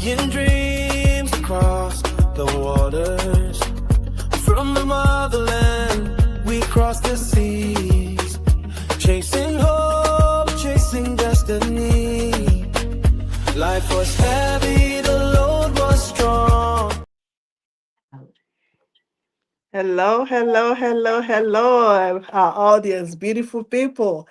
Carrying dreams across the waters. From the motherland, we cross the seas. Chasing hope, chasing destiny. Life was heavy, the load was strong. Hello, hello, hello, hello, our audience, beautiful people.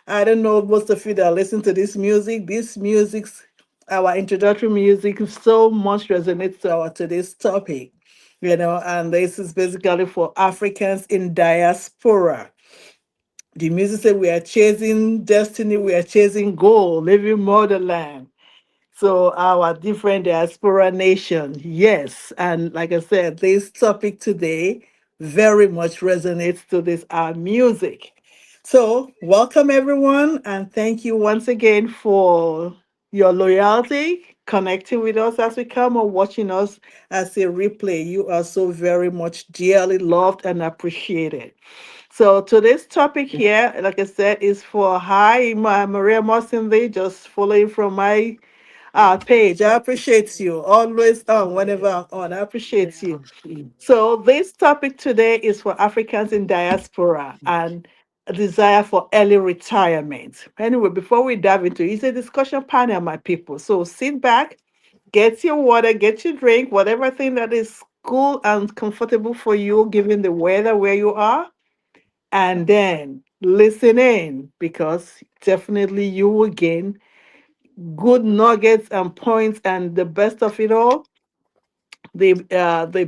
I don't know most of you that listen to this music. This music's our introductory music so much resonates to our today's topic, and this is basically for Africans in diaspora. The music said we are chasing destiny, we are chasing goal, living motherland. So our different diaspora nation, yes. And like I said, this topic today very much resonates to this our music. So welcome everyone, and thank you once again for your loyalty, connecting with us as we come or watching us as a replay. You are so very much dearly loved and appreciated. So today's topic here, like I said, is for hi, Maria Mosinley, just following from my Paige, I appreciate you. Always on whenever I'm on. I appreciate you. So this topic today is for Africans in diaspora and a desire for early retirement. Anyway, before we dive into it, it's a discussion panel, my people. So sit back, get your water, get your drink, whatever thing that is cool and comfortable for you, given the weather where you are, and then listen in because definitely you will gain good nuggets and points, and the best of it all, the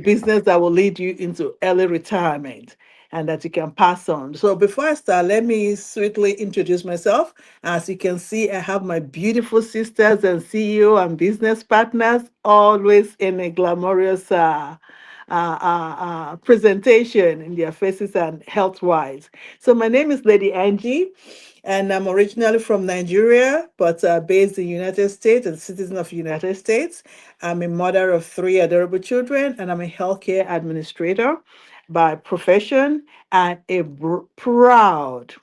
business that will lead you into early retirement and that you can pass on. So before I start, let me sweetly introduce myself. As you can see, I have my beautiful sisters and CEO and business partners, always in a glamorous presentation in their faces and health wise. So my name is Lady Angie, and I'm originally from Nigeria, but based in the United States and citizen of the United States. I'm a mother of three adorable children, and I'm a healthcare administrator by profession and a proud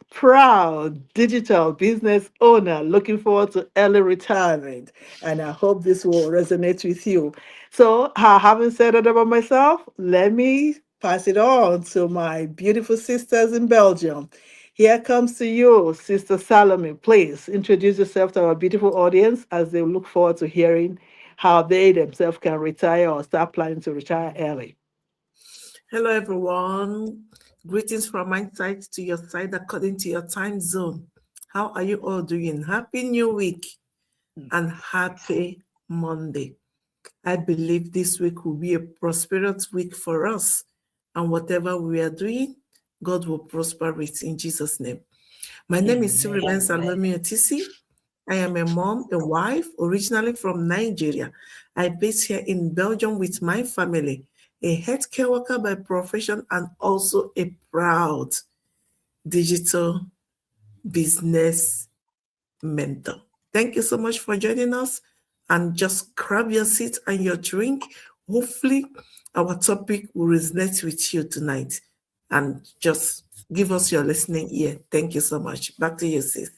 digital business owner looking forward to early retirement. And I hope this will resonate with you. So, having said that about myself, let me pass it on to my beautiful sisters in Belgium. Here comes to you, Sister Salome. Please introduce yourself to our beautiful audience as they look forward to hearing how they themselves can retire or start planning to retire early. Hello, everyone. Greetings from my side to your side according to your time zone. How are you all doing? Happy New Week and happy Monday. I believe this week will be a prosperous week for us, and whatever we are doing, God will prosper it in Jesus' name. My name is Siriben Salome Otisi. I am a mom, a wife, originally from Nigeria. I based here in Belgium with my family, a healthcare worker by profession, and also a proud digital business mentor. Thank you so much for joining us, and just grab your seat and your drink. Hopefully, our topic will resonate with you tonight, and just give us your listening ear. Thank you so much. Back to you, sis.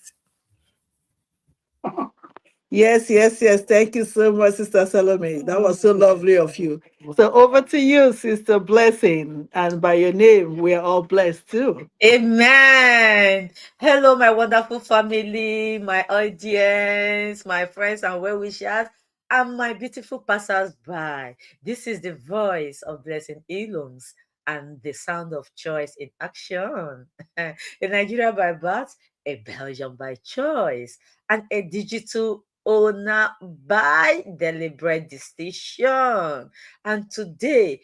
Yes, yes, yes. Thank you so much, Sister Salome. That was so lovely of you. So over to you, Sister Blessing. And by your name, we are all blessed too. Amen. Hello, my wonderful family, my audience, my friends and well wishers, and my beautiful passers-by. This is the voice of Blessing Eloms and the sound of choice in action. A Nigeria by birth, a Belgium by choice, and a digital owner by deliberate decision. And today,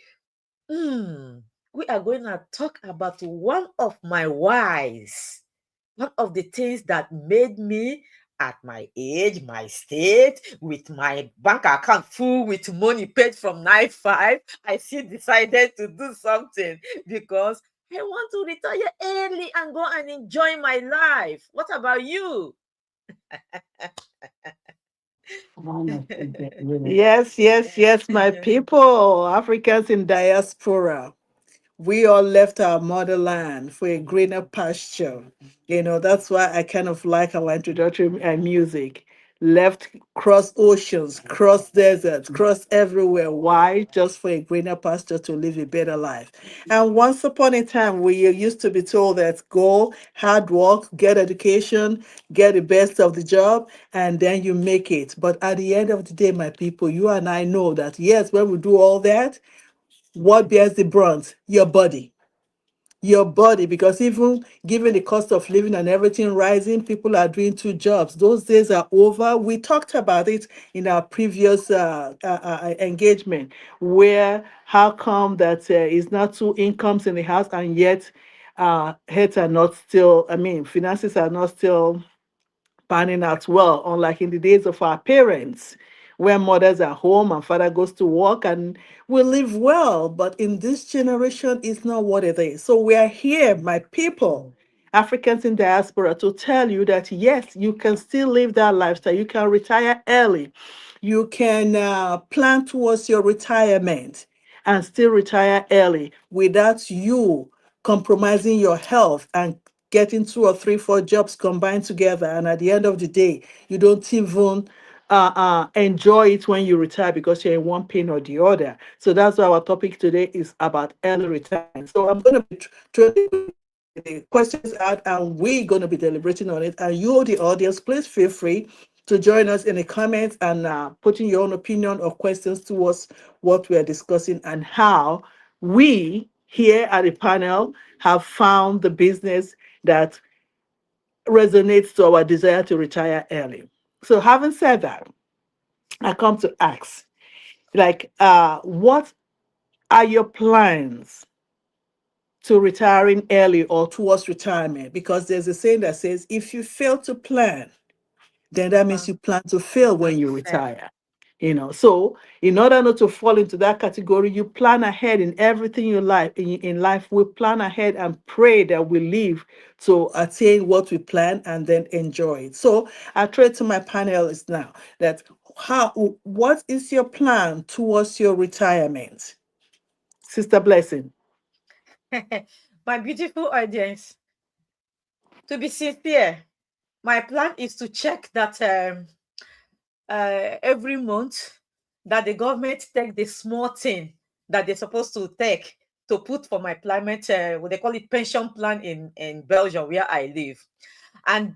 we are going to talk about one of my whys, one of the things that made me at my age, my state, with my bank account full with money paid from 9 5, I still decided to do something because I want to retire early and go and enjoy my life. What about you? Yes, yes, yes, my people, Africans in diaspora. We all left our motherland for a greener pasture. That's why I kind of like our introductory music. left, cross oceans, cross deserts, cross everywhere. Why? Just for a greener pasture to live a better life. And once upon a time, we used to be told that go, hard work, get education, get the best of the job, and then you make it. But at the end of the day, my people, you and I know that yes, when we do all that, what bears the brunt? Your body. Your body, because even given the cost of living and everything rising, people are doing two jobs. Those days are over. We talked about it in our previous engagement, where how come that is not two incomes in the house, and yet heads are not still, I mean, finances are not still panning out well, unlike in the days of our parents, where mothers are home and father goes to work and we live well. But in this generation, it's not what it is. So we are here, my people, Africans in diaspora, to tell you that yes, you can still live that lifestyle. You can retire early. You can plan towards your retirement and still retire early without you compromising your health and getting two or three, four jobs combined together. And at the end of the day, you don't even enjoy it when you retire because you're in one pain or the other. So that's why our topic today is about early retirement. So I'm going to be throwing the questions out and we're going to be deliberating on it. And you, the audience, please feel free to join us in the comments and putting your own opinion or questions towards what we're discussing and how we here at the panel have found the business that resonates to our desire to retire early. So having said that, I come to ask, like, what are your plans to retiring early or towards retirement? Because there's a saying that says, if you fail to plan, then that means you plan to fail when you retire. So in order not to fall into that category, you plan ahead in everything you life in life. We plan ahead and pray that we live to attain what we plan and then enjoy it. So I throw it to my panelists now that what is your plan towards your retirement? Sister Blessing. My beautiful audience, to be sincere, my plan is to check that every month that the government take the small thing that they're supposed to take to put for my climate, what they call it pension plan in Belgium, where I live. And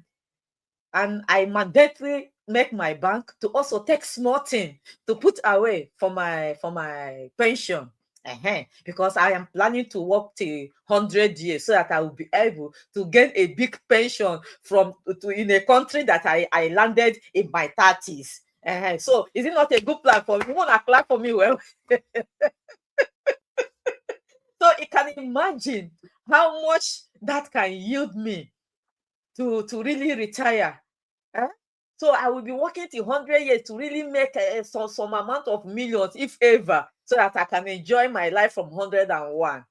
I mandatory make my bank to also take small thing to put away for my pension. Because I am planning to work till 100 years so that I will be able to get a big pension from to in a country that I landed in my 30s. So is it not a good plan for me? You want to clap for me? Well, so you can imagine how much that can yield me to really retire. Eh? So I will be working till 100 years to really make some amount of millions, if ever, so that I can enjoy my life from 101.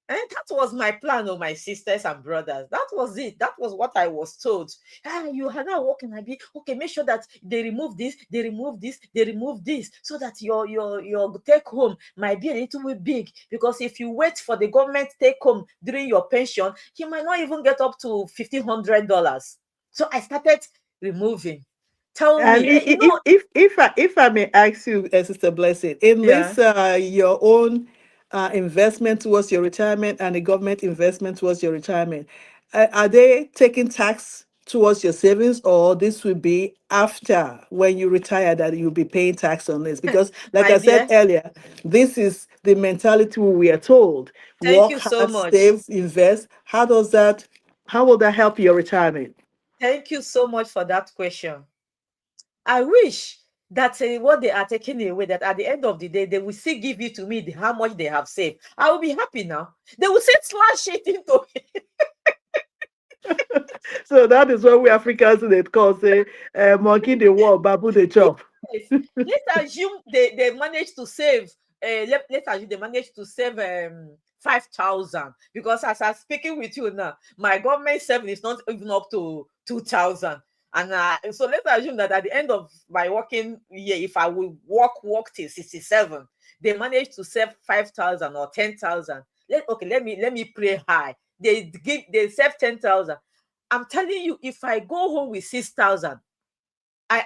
And that was my plan, my sisters and brothers. That was it. That was what I was told. You are now working. I be okay. Make sure that they remove this, they remove this, they remove this, so that your take home might be a little bit big. Because if you wait for the government take home during your pension, you might not even get up to $1,500. So I started removing. Tell And me, if I may ask you, Sister Blessing, in yeah. this your own investment towards your retirement and the government investment towards your retirement, are they taking tax towards your savings, or this will be after when you retire that you'll be paying tax on this? Because, like My I said dear, earlier, this is the mentality we are told: thank work you so hard, much. save, invest. How will that help your retirement? Thank you so much for that question. I wish that what they are taking away, that at the end of the day, they will still give you to me how much they have saved. I will be happy now. They will say slash it into it. So that is what we Africans they call say, monkey the wall, babu the chop. Yes. Let's assume they managed to save. Let's assume they managed to save 5,000, because as I'm speaking with you now, my government saving is not even up to 2,000. And so let's assume that at the end of my working year, if I will work till 67, they managed to save 5,000 or 10,000. Let me pray high. They save 10,000. I'm telling you, if I go home with 6,000, I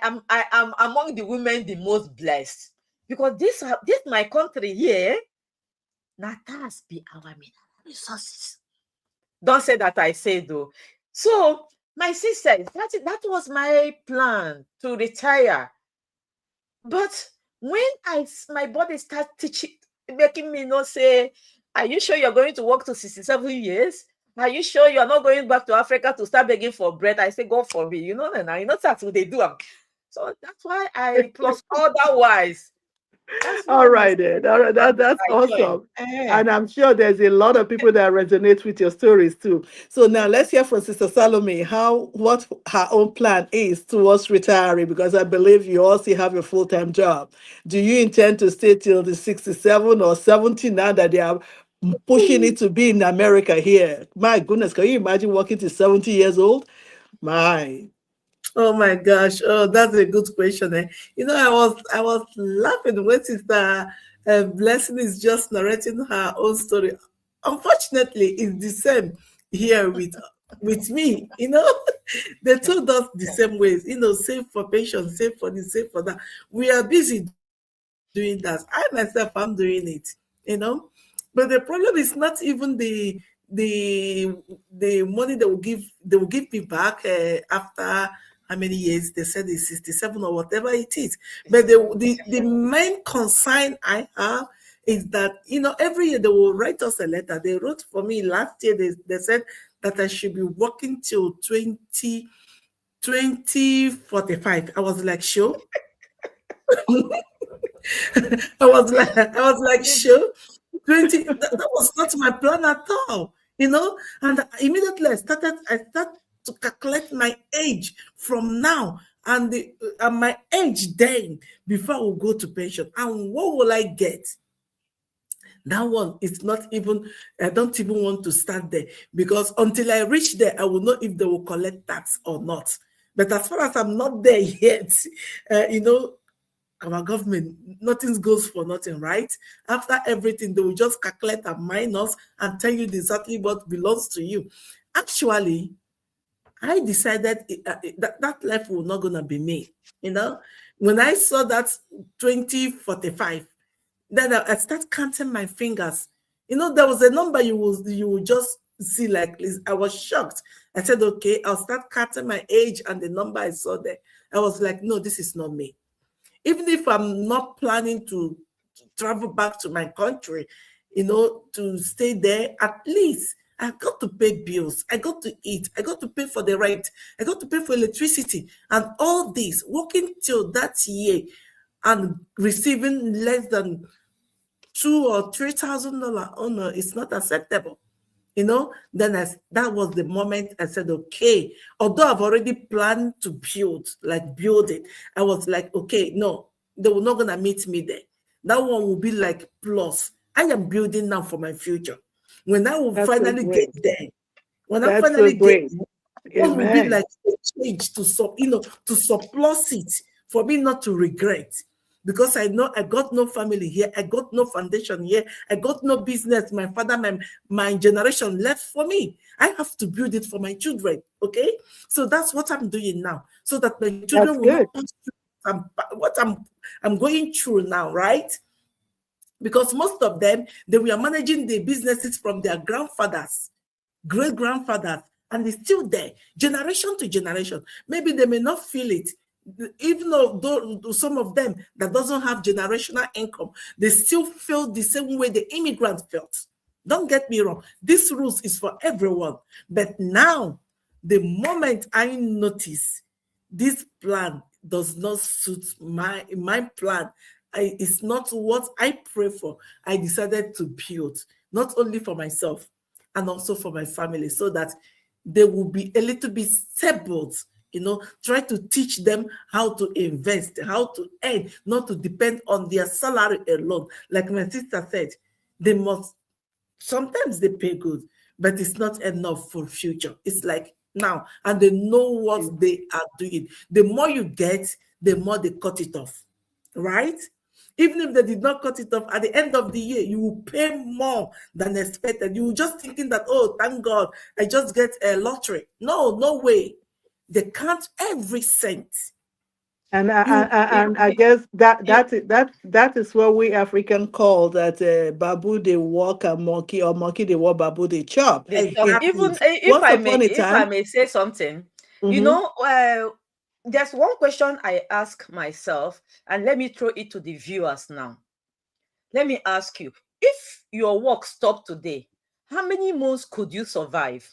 am among the women the most blessed, because this my country here. Natas be our mineral resources. Don't say that I say though. So my sister, that was my plan to retire. But when my body starts teaching, making me not say, are you sure you're going to work to 67 years? Are you sure you're not going back to Africa to start begging for bread? I say, go for me. You know, and you know that's what they do. So that's why I plus otherwise. That's All why my right then. All right, that's I joined. awesome. And I'm sure there's a lot of people that resonate with your stories too. So now let's hear from Sister Salome what her own plan is towards retiring, because I believe you also have a full-time job. Do you intend to stay till the 67 or 70 now that they are pushing it to be in America here? My goodness, can you imagine working to 70 years old? My. Oh my gosh! Oh, that's a good question. You know, I was laughing when Sister Blessing is just narrating her own story. Unfortunately, it's the same here with me. You know, they told us the same ways. You know, save for pension, save for this, save for that. We are busy doing that. I myself am doing it. You know, but the problem is not even the the money they will give me back after how many years they said it's 67 or whatever it is. But the main concern I have is that, you know, every year they will write us a letter. They wrote for me last year, they said that I should be working till 2045. I was like, sure. I was like, sure. 20, that was not my plan at all, you know. And immediately I start to calculate my age from now and my age then before I will go to pension. And what will I get? That one is not even, I don't even want to start there, because until I reach there, I will know if they will collect tax or not. But as far as I'm not there yet, you know, our government, nothing goes for nothing, right? After everything, they will just calculate a minus and tell you exactly what belongs to you. Actually, I decided that life was not going to be me. You know, when I saw that 2045, then I start counting my fingers. You know, there was a number you will just see like this. I was shocked. I said, okay, I'll start counting my age and the number I saw there. I was like, no, this is not me. Even if I'm not planning to travel back to my country, you know, to stay there, at least I got to pay bills. I got to eat. I got to pay for the rent. I got to pay for electricity and all this. Working till that year and receiving less than $2,000 or $3,000. Oh no, it's not acceptable. You know, then that was the moment I said, okay, although I've already planned to build it, I was like, okay, no, they were not gonna meet me there. That one will be like plus. I am building now for my future. When I will That's so finally get great. there, when I That's so finally get great. there, what will be Amen. like a change to surplus it for me not to regret. Because I know I got no family here, I got no foundation here, I got no business. My father, my generation left for me. I have to build it for my children. Okay, so that's what I'm doing now, so that my That's children will good. not pass through what I'm going through now, right? Because most of them, they were managing their businesses from their grandfathers, great grandfathers, and it's still there, generation to generation. Maybe they may not feel it, even though some of them that doesn't have generational income, they still feel the same way the immigrants felt. Don't get me wrong, this rules is for everyone. But now, the moment I notice this plan does not suit my plan, it's not what I pray for, I decided to build, not only for myself and also for my family, so that they will be a little bit stable. You know, try to teach them how to invest, how to earn, not to depend on their salary alone. Like my sister said, they must, sometimes they pay good, but it's not enough for future. It's like now, and they know what they are doing. The more you get, the more they cut it off, right? Even if they did not cut it off, at the end of the year, you will pay more than expected. You will just thinking that, oh, thank God, I just get a lottery. No, no way. They count every cent. And I guess that is what we African call that babu they walk and monkey, or monkey they walk, babu they chop. they talk. It Exactly. Even once upon a if I time. may say something, you Mm-hmm. know, there's one question I ask myself, and let me throw it to the viewers now. Let me ask you: if your work stopped today, how many months could you survive?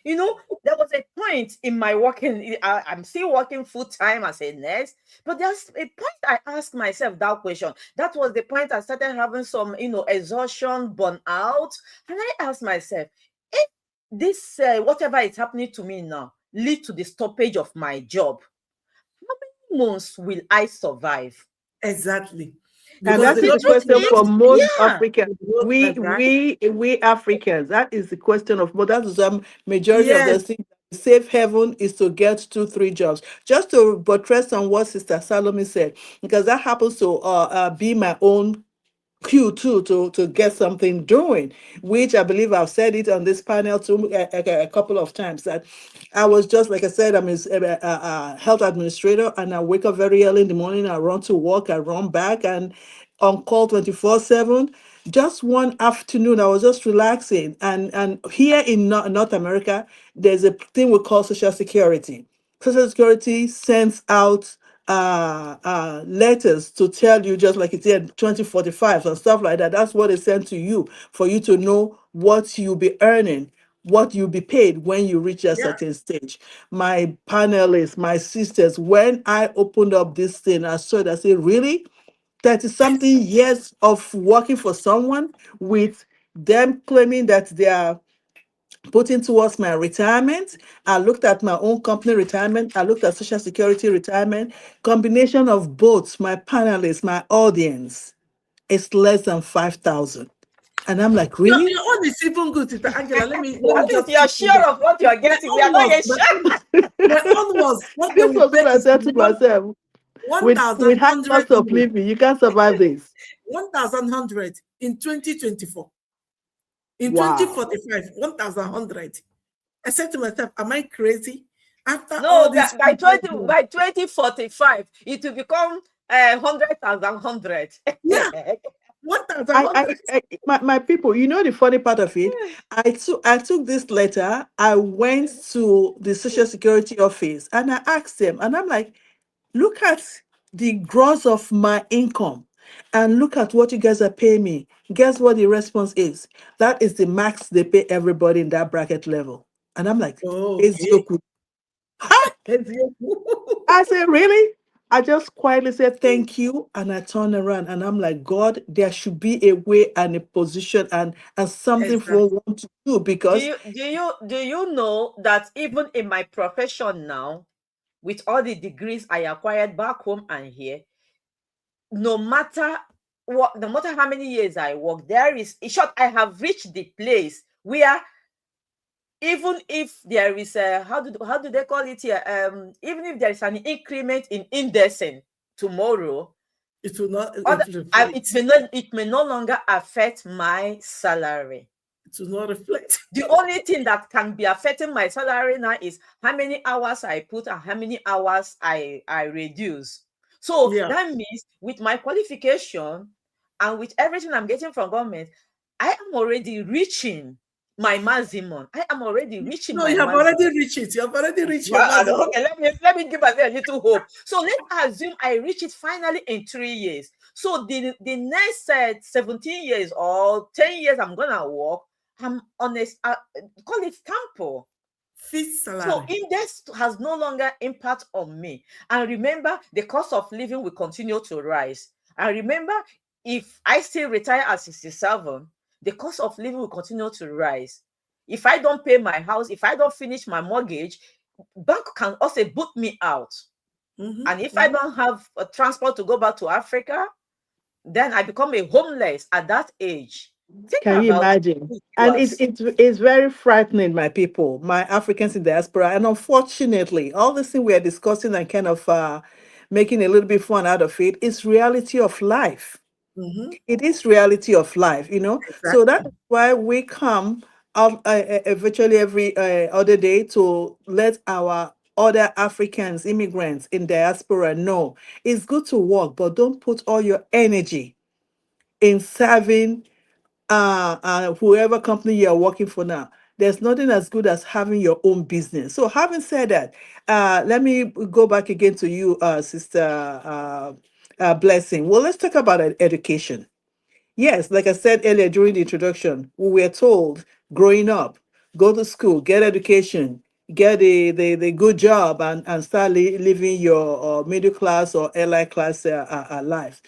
You know, there was a point in my working, I'm still working full time as a nurse, but there's a point I asked myself that question. That was the point I started having some, exhaustion, burnout. And I asked myself, if this, whatever is happening to me now, lead to the stoppage of my job, how many months will I survive? Exactly. And Because that the is the Isn't government question will it? for not most Yeah, Africans. We right. we Africans. That is the question of. But that is majority of Yes. the thing. Safe haven is to get 2 3 jobs. Just to buttress on what Sister Salome said, because that happens to be my own cue too, to get something doing, which I believe I've said it on this panel too a couple of times, that I was just, like I said, I'm a health administrator, and I wake up very early in the morning, I run to work, I run back, and on call 24/7. Just one afternoon I was just relaxing, and here in North America there's a thing we call Social Security. Social Security sends out letters to tell you, just like it said 2045 and stuff like that. That's what they send to you, for you to know what you'll be earning, what you'll be paid when you reach a Yeah. certain stage. My panelists, my sisters, when I opened up this thing, I saw it, I said, really? 30 something years of working for someone, with them claiming that they are putting towards my retirement. I looked at my own company retirement. I looked at Social Security retirement. Combination of both my panelists, my audience, is less than 5,000. And I'm like, really? Your own is even good, Sister Angela. Let me at least just you're chip in there. sure of what you're My getting. We are own not was yet sure. my own was what they This will was pay what I is said to myself. one With thousand high hundred cost of only. living, you can't survive this. 1,100 in 2024. In Wow. 2045, 1,100. I said to myself, am I crazy? After all No, these by previous 20 years. by 2045, it will become 100,000 Yeah, I, I, 1,100. my people, the funny part of it, I took this letter, I went to the Social Security office, and I asked them, and I'm like, look at the gross of my income, and look at what you guys are paying me. Guess what the response is? That is the max they pay everybody in that bracket level. And I'm like, Okay. Ezioku. Ha! I said, really? I just quietly said thank you, and I turn around, and I'm like, God, there should be a way and a position, and something for Exactly. one to do, do because you know that even in my profession now, with all the degrees I acquired back home and here, no matter how many years I work, there is, in short, I have reached the place where, even if there is a, how do they call it here, even if there is an increment in indexing tomorrow, It will not it reflect. may not, it may no longer affect my salary. It will not reflect. The only thing that can be affecting my salary now is how many hours I put and how many hours I reduce. So Yeah. that means, with my qualification and with everything I'm getting from government, I am already reaching my maximum. I am already reaching No, my you have maximum. already reached it. You have already reached your Well, maximum. okay, let me give myself a little hope. So let's assume I reach it finally in 3 years. So the next 17 years or 10 years I'm gonna work, I'm on a call it tempo. Fixed So salary. index has no longer impact on me. And remember, the cost of living will continue to rise. And remember, if I still retire at 67, the cost of living will continue to rise. If I don't pay my house, if I don't finish my mortgage, bank can also boot me out. Mm-hmm, And if I mm-hmm. don't have a transport to go back to Africa, then I become a homeless at that age. Think can you about imagine? it, And it's viewers. it's it's very frightening, my people, my Africans in diaspora. And unfortunately, all this thing we are discussing and kind of making a little bit fun out of it is reality of life. Mm-hmm. It is reality of life. So Exactly. that's why we come out virtually every other day to let our other Africans, immigrants in diaspora know, it's good to work, but don't put all your energy in serving whoever company you're working for now. There's nothing as good as having your own business. So having said that, let me go back again to you, Sister Blessing. Well, let's talk about education. Yes, like I said earlier during the introduction, we were told growing up, go to school, get education, get the good job, and start living your middle class or elite class life.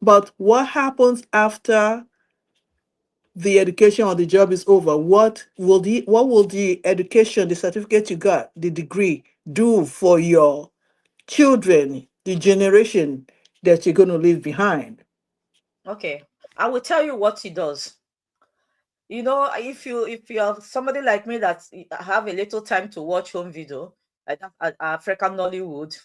But what happens after the education or the job is over? What will the education, the certificate you got, the degree do for your children, the generation that you're going to leave behind? Okay, I will tell you what he does. You know, if you're somebody like me that have a little time to watch home video, like that, African Nollywood,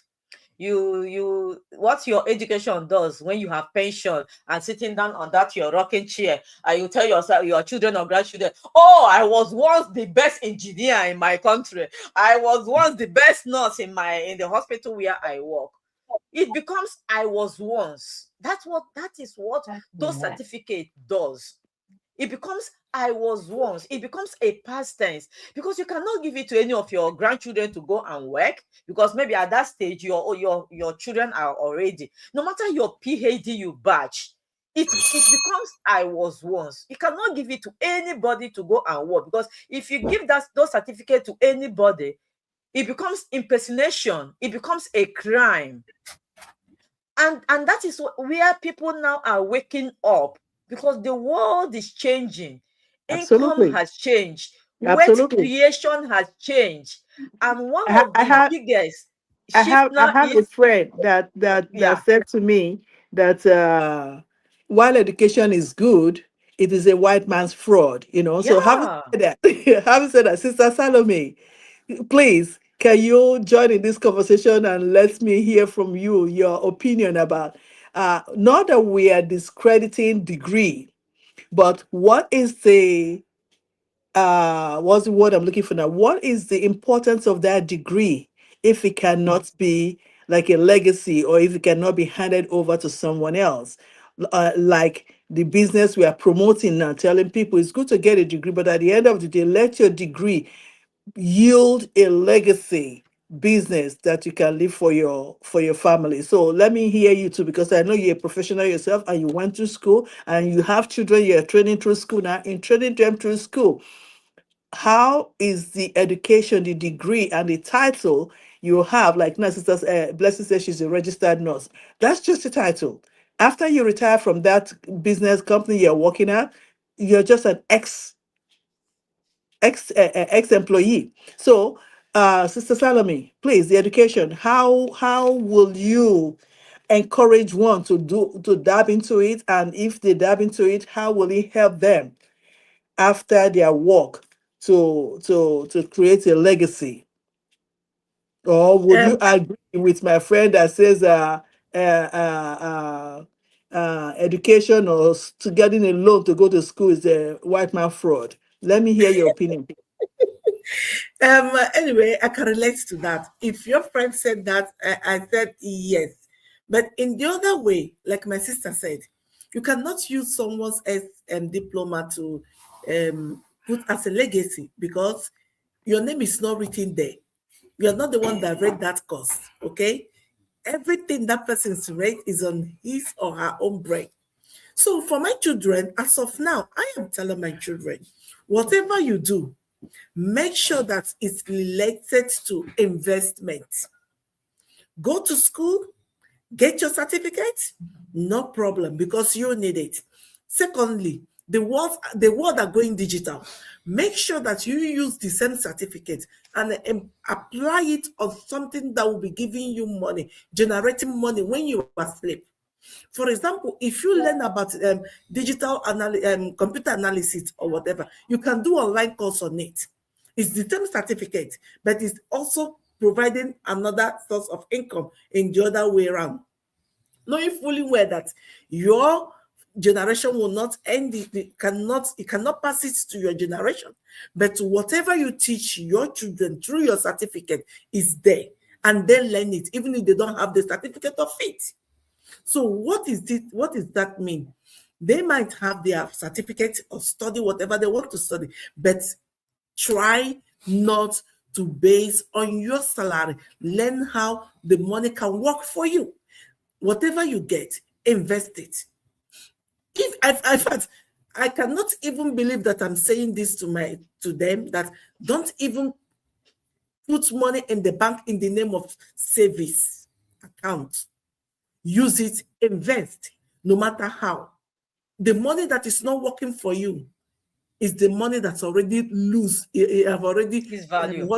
you what your education does when you have pension and sitting down on that your rocking chair, and you tell yourself, your children or grandchildren, oh, I was once the best engineer in my country, I was once the best nurse in the hospital where I work. It becomes I was once. That is what those certificate does. It becomes I was once. It becomes a past tense, because you cannot give it to any of your grandchildren to go and work, because maybe at that stage your children are already, no matter your PhD you batch, it becomes I was once. You cannot give it to anybody to go and work, because if you give those certificate to anybody, it becomes impersonation. It becomes a crime. And that is where people now are waking up, because the world is changing. Income Absolutely. has changed, wealth Absolutely. creation has changed, and one I, ha- of I the have biggest I shift have I now have a is, friend that yeah, said to me that while education is good, it is a white man's fraud. So having yeah. said that, having said that, Sister Salome, please, can you join in this conversation and let me hear from you your opinion about not that we are discrediting degree, but what is the what's the word I'm looking for now? What is the importance of that degree if it cannot be like a legacy, or if it cannot be handed over to someone else? Like the business we are promoting now, telling people it's good to get a degree, but at the end of the day, let your degree yield a legacy business that you can live for your family. So let me hear you too, because I know you're a professional yourself and you went to school and you have children you're training through school now. In training them through school, how is the education, the degree, and the title you have? Like now, Sister Blessing says she's a registered nurse. That's just a title. After you retire from that business company you're working at, you're just an ex-employee. So, Sister Salome, please, the education. How will you encourage one to dab into it? And if they dab into it, how will it help them after their work to create a legacy? Or would you Um, agree with my friend that says education or to getting a loan to go to school is a white man fraud? Let me hear your opinion. anyway, I can relate to that. If your friend said that, I said yes. But in the other way, like my sister said, you cannot use someone's diploma to put as a legacy, because your name is not written there. You are not the one that read that course, okay? Everything that person's read is on his or her own brain. So for my children, as of now, I am telling my children, whatever you do, make sure that it's related to investment. Go to school, get your certificate, no problem, because you need it. Secondly, the world are going digital. Make sure that you use the same certificate and apply it on something that will be giving you money, generating money when you are asleep. For example, if you learn about computer analysis or whatever, you can do online course on it. It's the same certificate, but it's also providing another source of income in the other way around. Knowing fully well that your generation will not end it cannot pass it to your generation, but whatever you teach your children through your certificate is there. and then learn it, even if they don't have the certificate of it. So what is this? What does that mean? They might have their certificate of study, whatever they want to study, but try not to base on your salary. Learn how the money can work for you. Whatever you get, invest it. If in fact, I cannot even believe that I'm saying this to them, that don't even put money in the bank in the name of savings account. Use it, invest, no matter how. The money that is not working for you is the money that's already have already His value.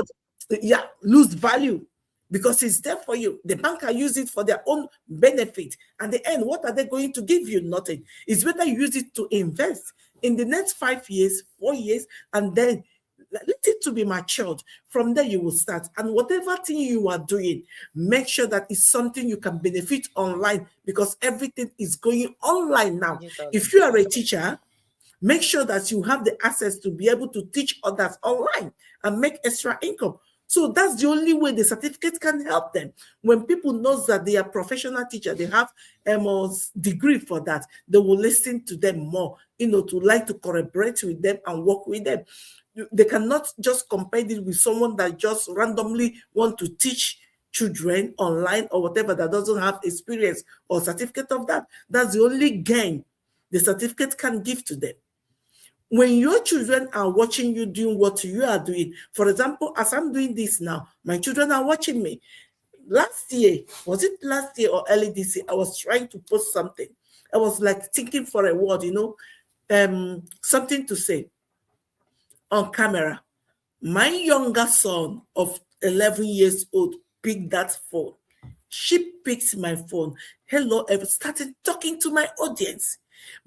lose value, because it's there for you. The bank can use it for their own benefit. At the end, what are they going to give you? Nothing. It's better you use it to invest in the next 5 years, 4 years, and then let it to be matured. From there, you will start. And whatever thing you are doing, make sure that it's something you can benefit online, because everything is going online now. If you are a teacher, make sure that you have the access to be able to teach others online and make extra income. So that's the only way the certificate can help them. When people know that they are professional teacher, they have a degree for that, they will listen to them more, to like to collaborate with them and work with them. They cannot just compare it with someone that just randomly want to teach children online or whatever, that doesn't have experience or certificate of that. That's the only gain the certificate can give to them. When your children are watching you doing what you are doing, for example, as I'm doing this now, my children are watching me. Last year, was it last year or early this year, I was trying to post something. I was like thinking for a word, something to say on camera. My younger son of 11 years old picked that phone. She picked my phone. Hello, I started talking to my audience.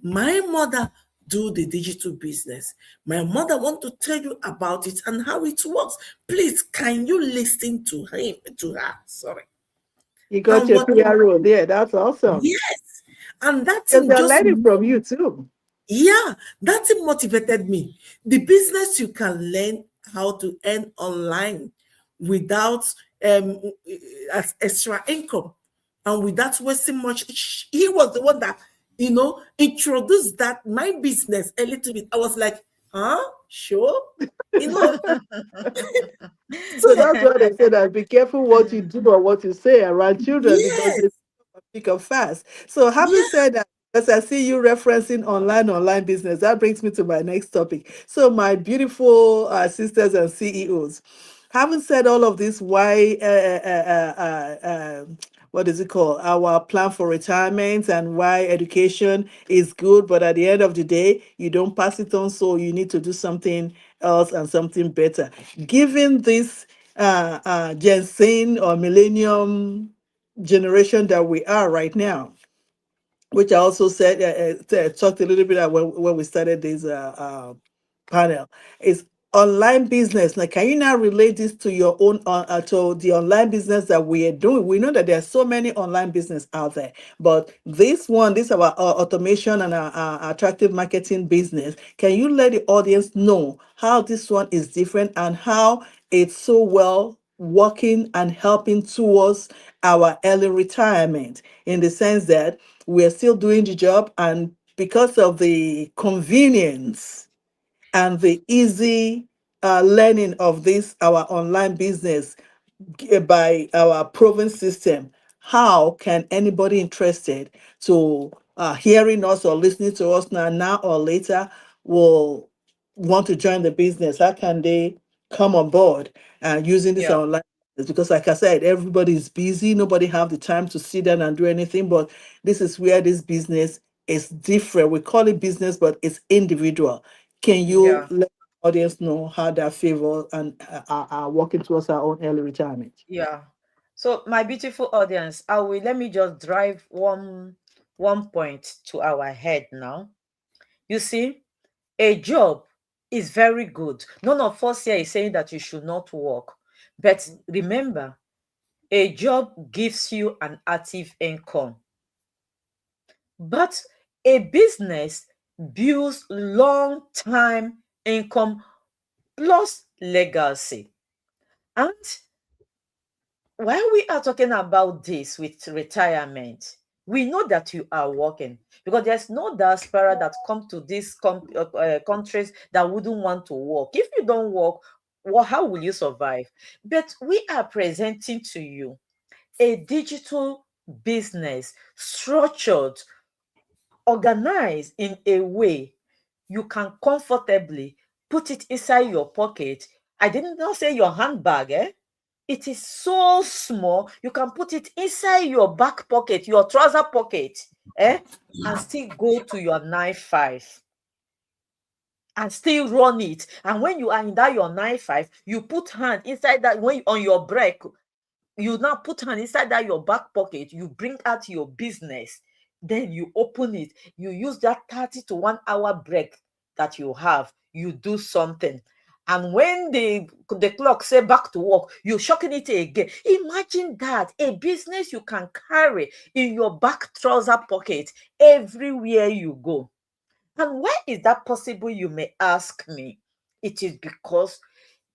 My mother do the digital business. My mother want to tell you about it and how it works. Please, can you listen to her? Sorry. You got your PRO there. That's awesome. Yes. And that Because thing they're just, learning from you too. yeah, that thing motivated me. The business you can learn how to earn online without as extra income and without wasting much. He was the one that introduced that my business a little bit. I was like, huh? Sure. So that's why they say that be careful what you do or what you say around children, because Yes. they pick up fast. So having Yeah. said that, as I see you referencing online business, that brings me to my next topic. So my beautiful sisters and CEOs, having said all of this, why what is it called? Our plan for retirement and why education is good, but at the end of the day, you don't pass it on, so you need to do something else and something better. Given this Gen Z or millennium generation that we are right now, which I also said, talked a little bit about when we started this panel, is online business. Like, can you now relate this to your own, to the online business that we are doing? We know that there are so many online business out there, but this our automation and our attractive marketing business. Can you let the audience know how this one is different and how it's so well working and helping towards our early retirement, in the sense that we're still doing the job, and because of the convenience and the easy learning of this our online business by our proven system, how can anybody interested to hearing us or listening to us now or later will want to join the business? How can they come on board using this Yeah. online business? Because like I said, everybody is busy, nobody have the time to sit down and do anything, but this is where this business is different. We call it business, but it's individual. Can you Yeah. let the audience know how that favor and are working towards our own early retirement? Yeah. So my beautiful audience, I will let me just drive one point to our head now. You see, a job is very good. None of us here is saying that you should not work. But remember, a job gives you an active income. But a business builds long-time income plus legacy. And while we are talking about this with retirement, we know that you are working, because there's no diaspora that come to these countries that wouldn't want to work. If you don't work, well, how will you survive? But we are presenting to you a digital business, structured, organized in a way you can comfortably put it inside your pocket. I did not say your handbag, eh? It is so small, you can put it inside your back pocket, your trouser pocket, eh? And still go to your 9-5 and still run it. And when you are in that your 9-5, you put hand inside that, when you, on your break, you now put hand inside that your back pocket, you bring out your business, then you open it, you use that 30 to 1 hour break that you have, you do something. And when the clock say back to work, you're shocking it again. Imagine that, a business you can carry in your back trouser pocket everywhere you go. And why is that possible, you may ask me? It is because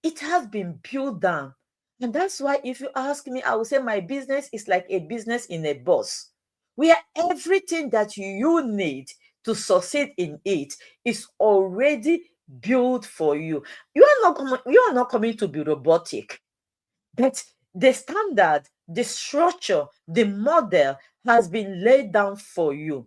it has been built down. And that's why, if you ask me, I will say my business is like a business in a bus, where everything that you need to succeed in it is already built for you. You are not coming to be robotic, but the standard, the structure, the model has been laid down for you.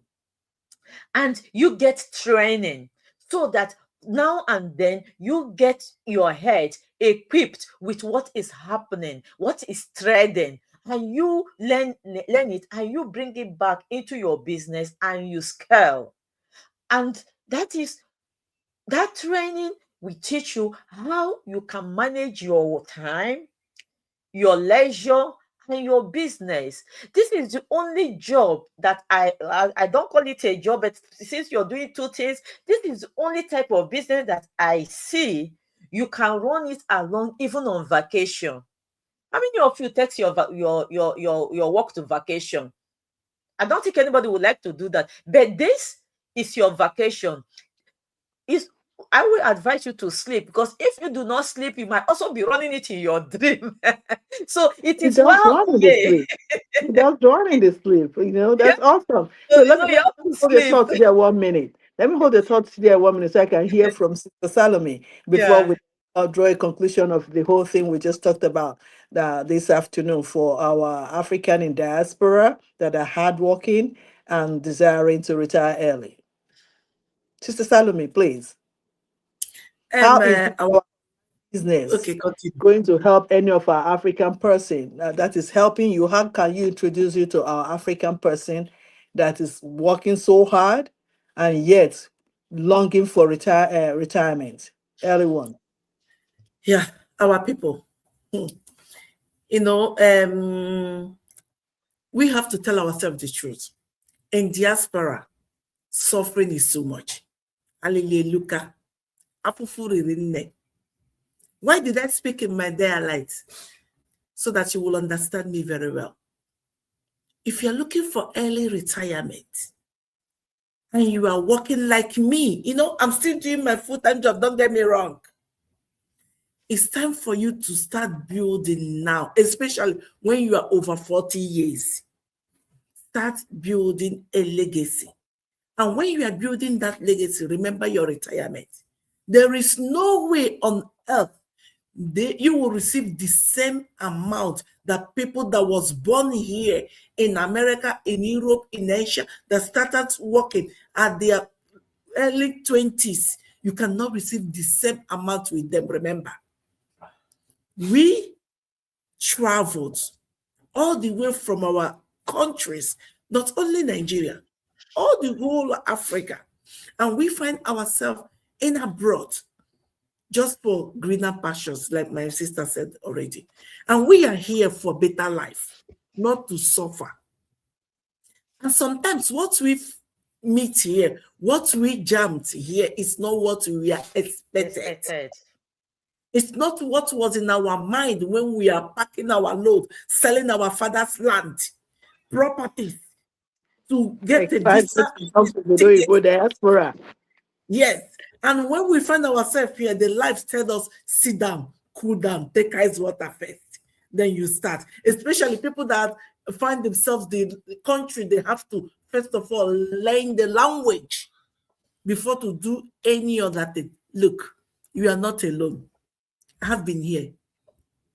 And you get training so that now and then you get your head equipped with what is happening, what is trending, and you learn it, and you bring it back into your business and you scale. And that training will teach you how you can manage your time, your leisure, and your business. This is the only job that I don't call it a job, but since you're doing two things, this is the only type of business that I see you can run it along even on vacation. How many of you takes your work to vacation? I don't think anybody would like to do that. But this is your vacation. Is I will advise you to sleep, because if you do not sleep, you might also be running it in your dream. So it He is does well run in the okay. sleep. He does run in the sleep. Yeah, That's awesome. so So you let know me, you have to hold your sleep. thoughts there 1 minute. Let me hold the thoughts there 1 minute so I can hear from Sister Salome before Yeah. we draw a conclusion of the whole thing we just talked about this afternoon for our African in diaspora that are hardworking and desiring to retire early. Sister Salome, please. How is Uh, I, our business okay, continue. going to help any of our African person that is helping you? How can you introduce you to our African person that is working so hard and yet longing for retirement? Early one. Yeah, our people. Hmm. You know, we have to tell ourselves the truth. In diaspora, suffering is so much. Hallelujah. Why did I speak in my dialect? So that you will understand me very well. If you're looking for early retirement and you are working like me, I'm still doing my full-time job, don't get me wrong. It's time for you to start building now, especially when you are over 40 years. Start building a legacy. And when you are building that legacy, remember your retirement. There is no way on earth you will receive the same amount that people that was born here in America, in Europe, in Asia, that started working at their early 20s. You cannot receive the same amount with them, remember. We traveled all the way from our countries, not only Nigeria, all the whole Africa, and we find ourselves in abroad just for greener pastures, like my sister said already. And we are here for better life, not to suffer. And sometimes what we meet here, what we jammed here is not what we are expected. It's not what was in our mind when we are packing our load, selling our father's land, properties to get a Excited visa to come to the ticket. Igbo diaspora. Yes. And when we find ourselves here, the life tells us, sit down, cool down, take ice water first. then you start. Especially people that find themselves the country, they have to first of all learn the language before to do any other thing. Look, you are not alone. I have been here.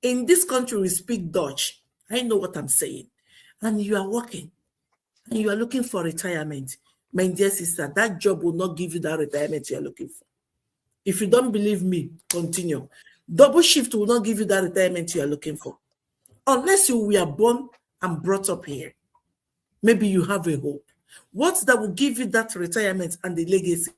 In this country, we speak Dutch. I know what I'm saying. And you are working and you are looking for retirement. My dear sister, that job will not give you that retirement you are looking for. If you don't believe me, continue. Double shift will not give you that retirement you are looking for. Unless you were born and brought up here. Maybe you have a hope. What that will give you that retirement and the legacy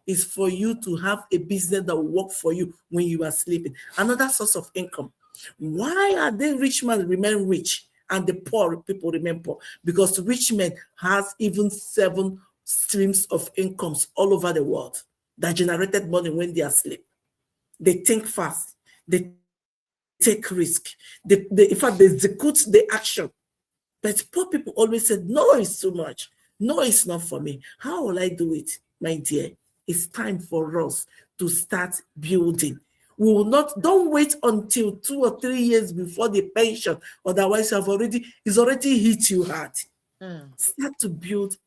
is for you to have a business that will work for you when you are sleeping. Another source of income. Why are the rich men remain rich and the poor people remain poor? Because rich men has even 7 streams of incomes all over the world that generated money when they are asleep. They think fast. They take risk. In fact, they execute the action. But poor people always said, no, it's too much. No, it's not for me. How will I do it, my dear? It's time for us to start building. We will not, don't wait until 2 or 3 years before the pension. Otherwise, it's already hit you hard. Start to build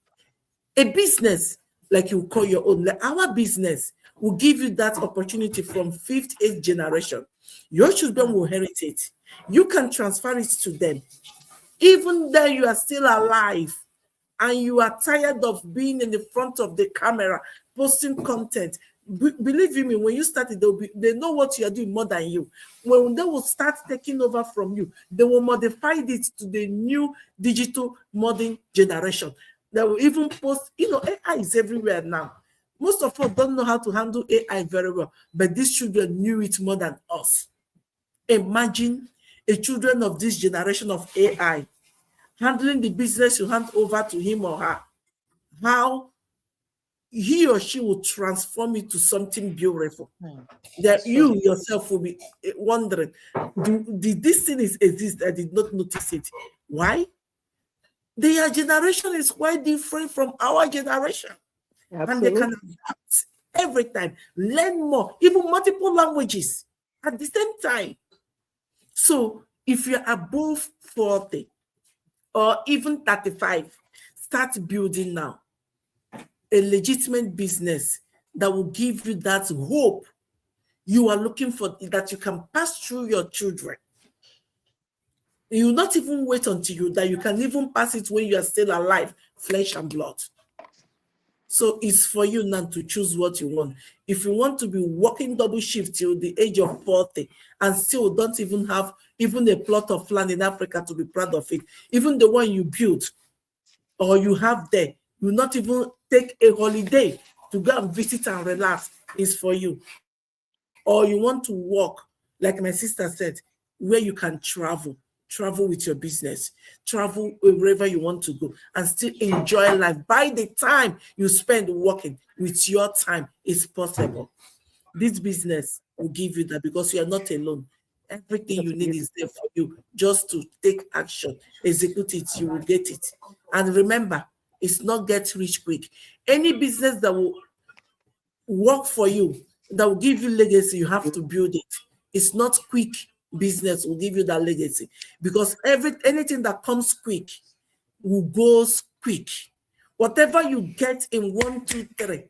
a business like you call your own. Like our business will give you that opportunity from 5th, 8th generation. Your children will inherit it. You can transfer it to them. Even then you are still alive and you are tired of being in the front of the camera, posting content. Believe me, when you start it, they know what you are doing more than you. When they will start taking over from you, they will modify it to the new digital modern generation. They will even post, AI is everywhere now. Most of us don't know how to handle AI very well, but these children knew it more than us. Imagine a children of this generation of AI handling the business you hand over to him or her, how he or she will transform it to something beautiful. That you yourself will be wondering, did this thing exist? I did not notice it. Why? Their generation is quite different from our generation. Absolutely. And they can adapt every time, learn more, even multiple languages at the same time. So if you're above 40 or even 35, start building now a legitimate business that will give you that hope you are looking for, that you can pass through your children. You will not even wait until you can even pass it when you are still alive, flesh and blood. So it's for you now to choose what you want. If you want to be working double shift till the age of 40 and still don't even have even a plot of land in Africa to be proud of it, even the one you built or you have there, you not even take a holiday to go and visit and relax, is for you. Or you want to work, like my sister said, where you can travel with your business, travel wherever you want to go and still enjoy life. By the time you spend working with your time, it's possible. This business will give you that because you are not alone. Everything you need is there for you just to take action, execute it, you will get it. And remember, it's not get rich quick. Any business that will work for you, that will give you legacy, you have to build it. It's not quick business will give you that legacy, because anything that comes quick will go quick. Whatever you get in 1, 2, 3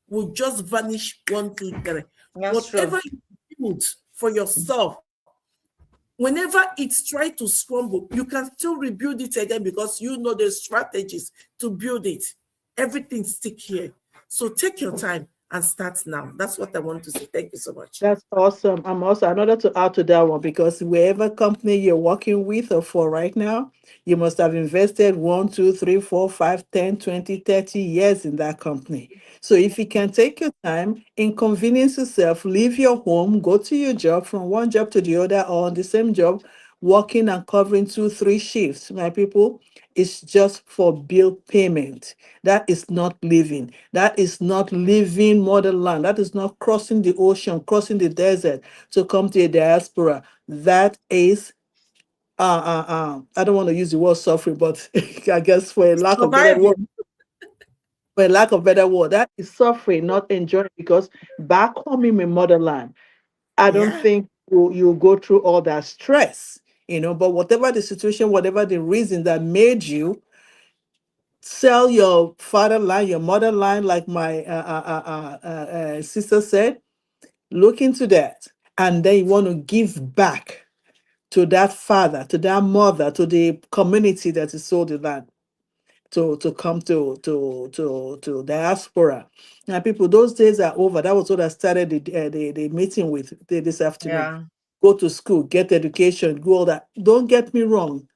will just vanish 1, 2, 3. Whatever you build for yourself, whenever it's trying to scramble, you can still rebuild it again because you know the strategies to build it. Everything stick here. So take your time and start now. That's what I want to say. Thank you so much. That's awesome. I'm also another to add to that one, because wherever company you're working with or for right now, you must have invested 1, 2, 3, 4, 5, 10, 20, 30 years in that company. So if you can take your time, inconvenience yourself, leave your home, go to your job, from one job to the other or on the same job, working and covering 2, 3 shifts, my people, it's just for bill payment. That is not living. That is not living motherland. That is not crossing the ocean, crossing the desert to come to a diaspora. That is, I don't want to use the word suffering, but I guess for a lack of better word, that is suffering, not enjoying. Because back home in my motherland, I don't think you go through all that stress, but whatever the situation, whatever the reason that made you sell your father line, your mother line, like my sister said, look into that. And then you want to give back to that father, to that mother, to the community that is sold the land, to come to diaspora. Now, people, those days are over. That was what I started the meeting with this afternoon. Yeah. Go to school, get education, do all that. Don't get me wrong,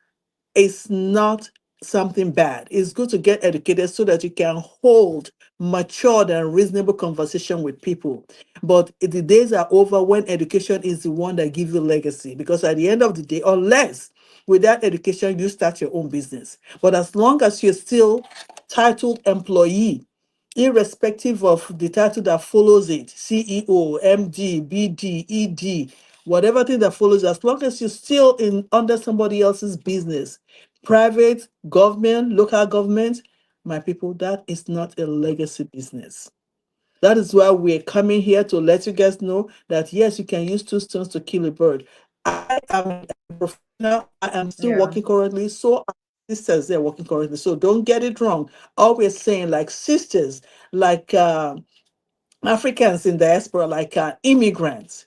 it's not something bad. It's good to get educated so that you can hold matured and reasonable conversation with people. But the days are over when education is the one that gives you legacy. Because at the end of the day, unless without education you start your own business, but as long as you're still titled employee, irrespective of the title that follows it, CEO, MD, BD, ED, whatever thing that follows, as long as you're still in under somebody else's business, private, government, local government, my people, that is not a legacy business. That is why we're coming here to let you guys know that yes, you can use two stones to kill a bird. I am a professional. I am still Yeah. working currently. So are sisters, they're working currently. So don't get it wrong. Always saying like sisters, like Africans in diaspora, like immigrants,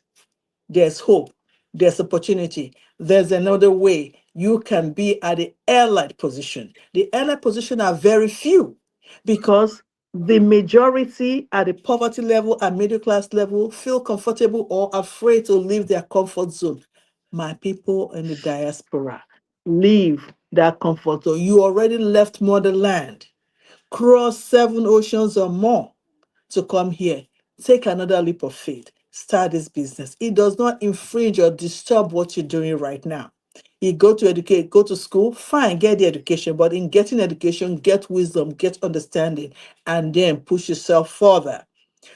there's hope, there's opportunity, there's another way. You can be at the allied position. The allied position are very few because the majority at the poverty level and middle class level feel comfortable or afraid to leave their comfort zone. My people in the diaspora, leave that comfort zone. You already left motherland, cross 7 oceans or more to come here. Take another leap of faith. Start this business. It does not infringe or disturb what you're doing right now. You go to educate, go to school, fine, get the education. But in getting education, get wisdom, get understanding, and then push yourself further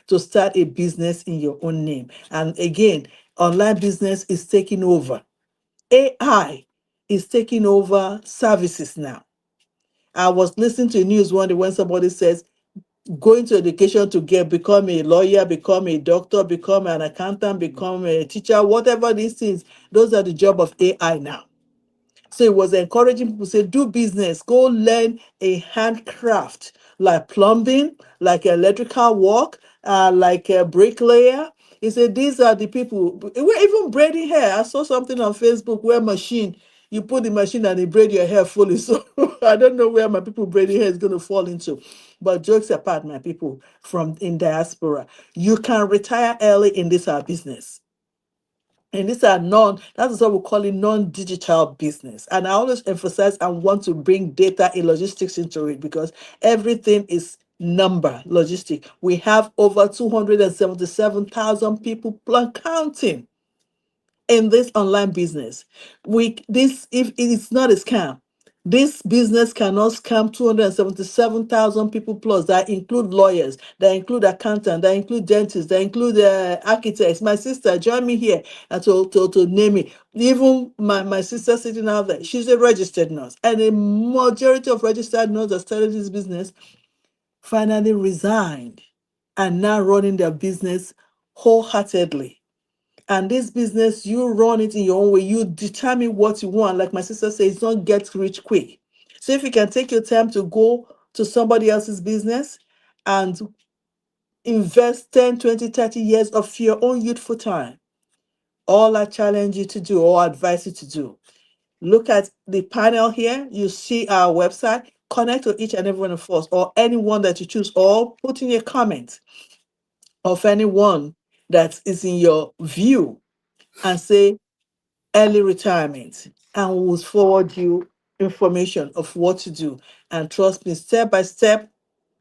to start a business in your own name. And again, online business is taking over. AI is taking over services now. I was listening to news one day when somebody says going to education to get become a lawyer, become a doctor, become an accountant, become a teacher, whatever these things, those are the job of AI now. So it was encouraging people to say, do business, go learn a handcraft like plumbing, like electrical work, like a bricklayer. He said, these are the people. We're even braiding hair. I saw something on Facebook where machine, you put the machine and they braid your hair fully. So I don't know where my people braiding hair is going to fall into. But jokes apart, my people from in diaspora, you can retire early in this our business. And these are that is what we call it non-digital business. And I always emphasize and want to bring data in logistics into it because everything is number logistic. We have over 277,000 people counting in this online business. If it is not a scam, this business cannot scam 277,000 people plus. That include lawyers, that include accountants, that include dentists, that include architects. My sister join me here and to name it. Even my sister sitting out there, she's a registered nurse, and a majority of registered nurses that started this business finally resigned and now running their business wholeheartedly. And this business, you run it in your own way. You determine what you want. Like my sister says, it's not get rich quick. So if you can take your time to go to somebody else's business and invest 10, 20, 30 years of your own youthful time, all I challenge you to do or advise you to do, look at the panel here. You see our website. Connect with each and every one of us or anyone that you choose, or put in a comment of anyone that is in your view and say, early retirement, and we will forward you information of what to do. And trust me, step by step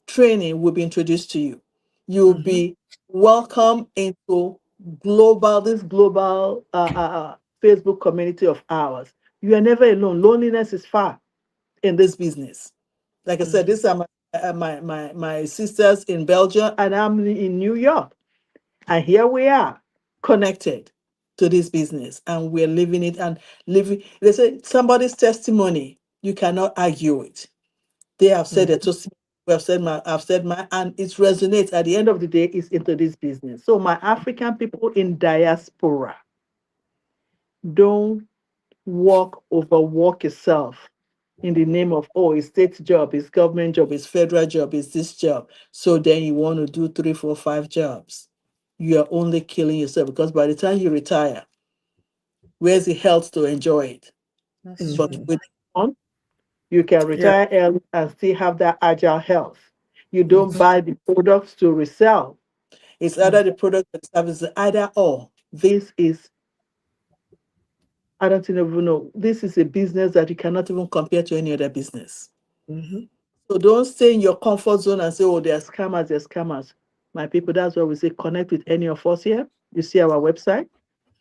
training will be introduced to you. You'll Mhm. be welcome into this global Facebook community of ours. You are never alone. Loneliness is far in this business. Like I said, Mhm. these are my sisters in Belgium, and I'm in New York. And here we are connected to this business and we're living it and living. They say somebody's testimony, you cannot argue it. They have said it Mhm. to we have said I've said my, and it resonates at the end of the day, it's into this business. So my African people in diaspora, Don't overwork yourself in the name of, oh, it's state job, it's government job, it's federal job, it's this job. So then you want to do 3, 4, 5 jobs. You are only killing yourself, because by the time you retire, where's the health to enjoy it? That's But true. with one, you can Yeah. retire early and still have that agile health. You don't Mhm. buy the products to resell. It's either Mhm. the product or the service, either or. This is, I don't even know, this is a business that you cannot even compare to any other business. Mhm. So don't stay in your comfort zone and say, oh, there's scammers, there's scammers. My people, that's why we say connect with any of us here. You see our website,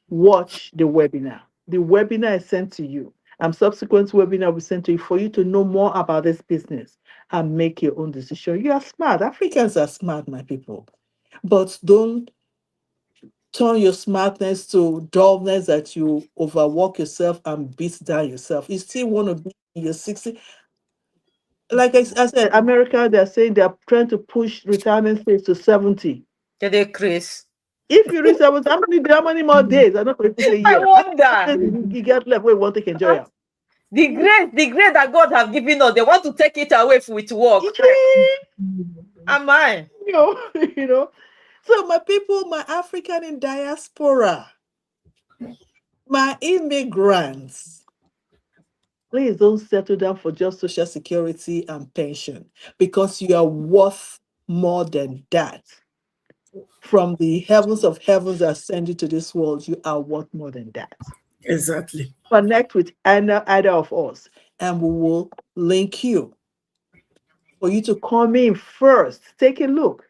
watch the webinar. The webinar is sent to you. And subsequent webinar will be sent to you for you to know more about this business and make your own decision. You are smart. Africans are smart, my people. But don't turn your smartness to dullness that you overwork yourself and beat down yourself. You still want to be in your 60s. Like I said, America, they're saying they're trying to push retirement age to 70. Did they, Chris? If you reach 70, how many more days? I don't know if it's a I year. How wonder. many days you get left where you want to enjoy Ah, it? the grace that God have given us, they want to take it away with work. Am I? You know, you know. So my people, my African in diaspora, my immigrants, please don't settle down for just social security and pension, because you are worth more than that. From the heavens of heavens that send you to this world, you are worth more than that. Exactly. Connect with either of us, and we will link you for you to come in first. Take a look.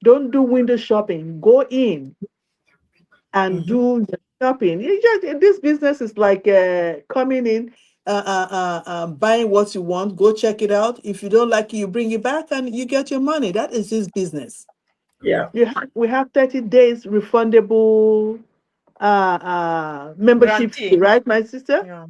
Don't do window shopping. Go in and Mhm. do the shopping. This business is like coming in, buying what you want. Go check it out. If you don't like it, you bring it back and you get your money. That is this business. Yeah. We have 30 days refundable membership fee, Guarantee. right, my sister? Yeah.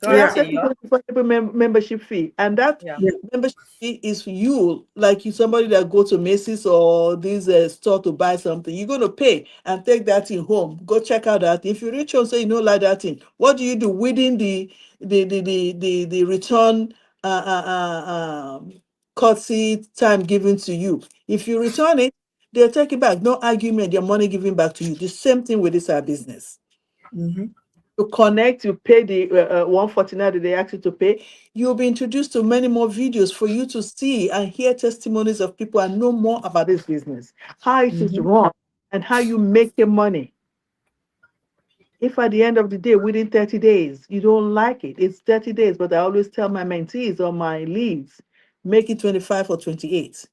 We have Yeah. Guarantee, 30 yeah. days refundable membership fee, and that Yeah. Yeah. membership fee is for you, like you somebody that go to Macy's or this store to buy something. You're going to pay and take that thing home. Go check out that. If you reach home, say you don't like that thing, what do you do within the return courtesy time given to you? If you return it, they'll take it back. No argument. Their money given back to you. The same thing with this our business. Mhm. To connect, you pay the 149 that they ask you to pay. You'll be introduced to many more videos for you to see and hear testimonies of people and know more about this business, how it is Mhm. run, and how you make your money. If at the end of the day, within 30 days, you don't like it, it's 30 days. But I always tell my mentees or my leads, make it 25 or 28.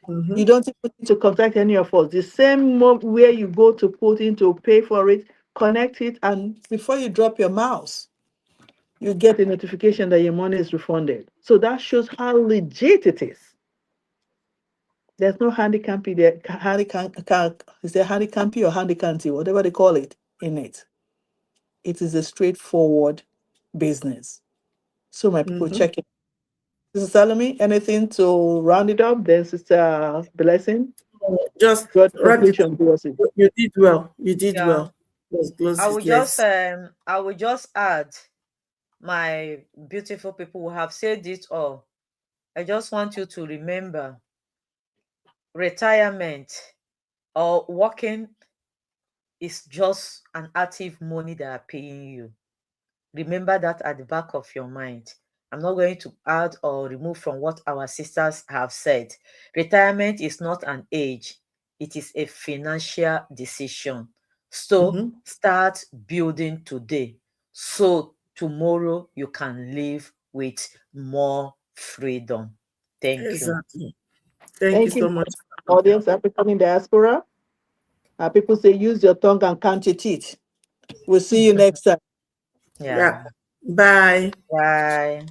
You Mhm. don't even need to contact any of us. The same where you go to put in to pay for it, connect it, and before you drop your mouse, you get a notification that your money is refunded. So that shows how legit it is. There's no handicappy there, is there handicappy or handicanty, whatever they call it in it. It is a straightforward business. So my people, Mhm. check it. Sister Salome, anything to round it up? Then Sister Blessing, Just God wrap it. conclusion to us. You did well. You did Yeah. well. Let's close I it. will just Yes. I will just add, my beautiful people who have said it all. I just want you to remember, retirement or working is just an active money that are paying you. Remember that at the back of your mind. I'm not going to add or remove from what our sisters have said. Retirement is not an age, it is a financial decision. So Mhm. start building today, so tomorrow you can live with more freedom. Thank you. Exactly. Thank you Thank so you, much. audience, African in diaspora. People say use your tongue and count your teeth. We'll see you next time. Yeah. Yeah. Bye. Bye.